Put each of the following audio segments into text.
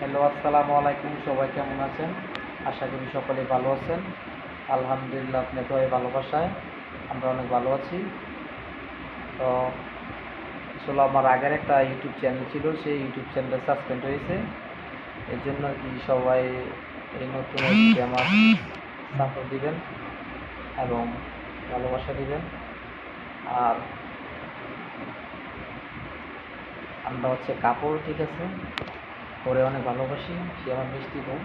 Hello, আসসালামু আলাইকুম। সবাই কেমন আছেন? আশা করি সকলে ভালো আছেন। আলহামদুলিল্লাহ, আপনার দোয়ায় ভালোবাসায় আমরা অনেক ভালো আছি। তো আসলে আমার আগের একটা ইউটিউব চ্যানেল ছিল, সেই ইউটিউব চ্যানেলটা সাসপেন্ড হয়েছে। এর জন্য আর কি সবাই এই নতুন আইডিতে আমার সাপোর্ট দিবেন এবং ভালোবাসা দিবেন। আর আমরা হচ্ছে কাপড়, ঠিক আছে, পরে অনেক ভালোবাসি। সে আমার মিষ্টি বোন।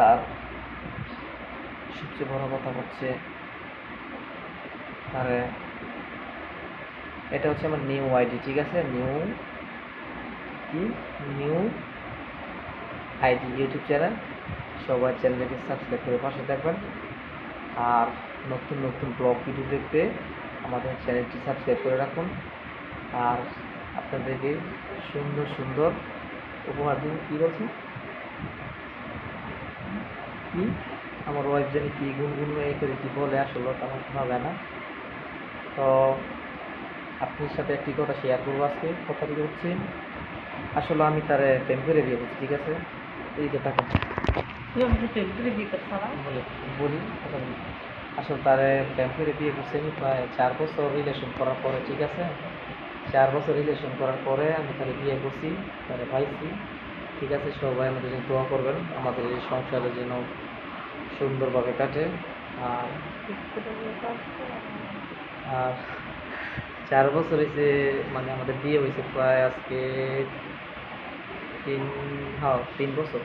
আর সবচেয়ে বড় কথা হচ্ছে আর এটা হচ্ছে আমার নিউ আইডি, ঠিক আছে, নিউ আইডি ইউটিউব চ্যানেল। সবাই চ্যানেলটাকে সাবস্ক্রাইব করে পাশে থাকবেন। আর নতুন নতুন ব্লগ ভিডিও দেখতে আমাদের চ্যানেলটি সাবস্ক্রাইব করে রাখুন। আর আপনাদেরকে সুন্দর সুন্দর উপহার দিন। কী বলছে কি আমার ওয়াইফ জানি কি গুনগুন এ করে কি বলে, আসলে তেমন শোনা যায় না। তো আপনার সাথে একটি কথা শেয়ার করবো আজকে। কথাটি হচ্ছে আসলে আমি তার প্রেম করে বিয়ে করছি, ঠিক আছে। এই যে টাকা বলে বলি কথা বলি। আসলে তার প্রেম করে বিয়ে করছি আমি প্রায় 4 বছর রিলেশন করার পরে, ঠিক আছে। 4 বছর রিলেশন করার পরে আমি তারে বিয়ে করছি, তারে পাইছি, ঠিক আছে। সবাই আমাদের জন্য দোয়া করবেন, আমাদের এই সংসারে যেন সুন্দরভাবে কাটে। আর আর 4 বছর হয়েছে, মানে আমাদের বিয়ে হয়েছে প্রায় আজকে তিন, হ্যাঁ 3 বছর।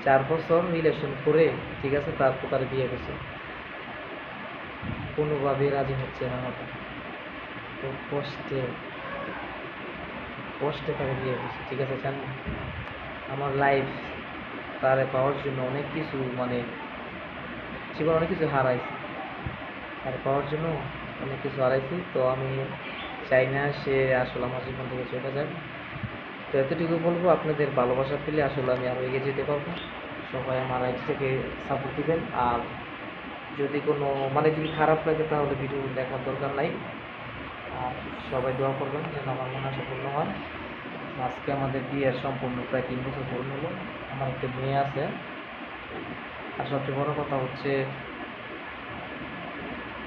4 বছর রিলেশন করে, ঠিক আছে, তারপর তার বিয়ে করছে। কোনোভাবেই রাজি হচ্ছে না আমাকে। তো কষ্টে কষ্টে তাকে বিয়ে করছে, ঠিক আছে। জানেন, আমার লাইফ তারে পাওয়ার জন্য অনেক কিছু, মানে জীবন অনেক কিছু হারাইছি। তারে পাওয়ার জন্য অনেক কিছু হারাইছি। তো আমি চাই না সে আসলে আমার জীবন থেকে চলে যাক। তো এতটুকু বলবো, আপনাদের ভালোবাসা পেলে আসলে আমি আরও এগিয়ে যেতে পারবো। সবাই আমার আইডি থেকে সাপোর্ট দিবেন। আর যদি কোনো, মানে যদি খারাপ লাগে তাহলে ভিডিও দেখার দরকার নাই। আর সবাই দোয়া করবেন যেন আমার মনে পূর্ণ হয়। আজকে আমাদের বিয়ের সম্পূর্ণ প্রায় 3 বছর পূর্ণ হলো। আমার একটা মেয়ে আছে। আর সবচেয়ে বড় কথা হচ্ছে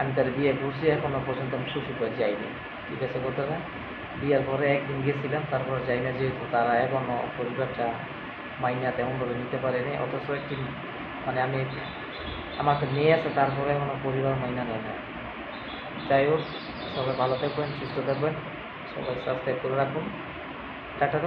আমি তার বিয়ে করছি, এখনো পর্যন্ত আমি শ্বশুরবাড়ি যাইনি, ঠিক আছে কথাটা। বিয়ের পরে একদিন গেছিলাম, তারপর যাই না, যেহেতু তারা এখনো পরিবারটা মাইনা তেমনভাবে নিতে পারেনি। অথচ একটি, মানে আমি, আমার একটা মেয়ে আছে, তারপরে এখনো পরিবার মাইনা নেয় না। যাই হোক, সবাই ভালো থাকবেন, সুস্থ থাকবেন, সবাই সাবস্ক্রাইব করে রাখুন। টাটা।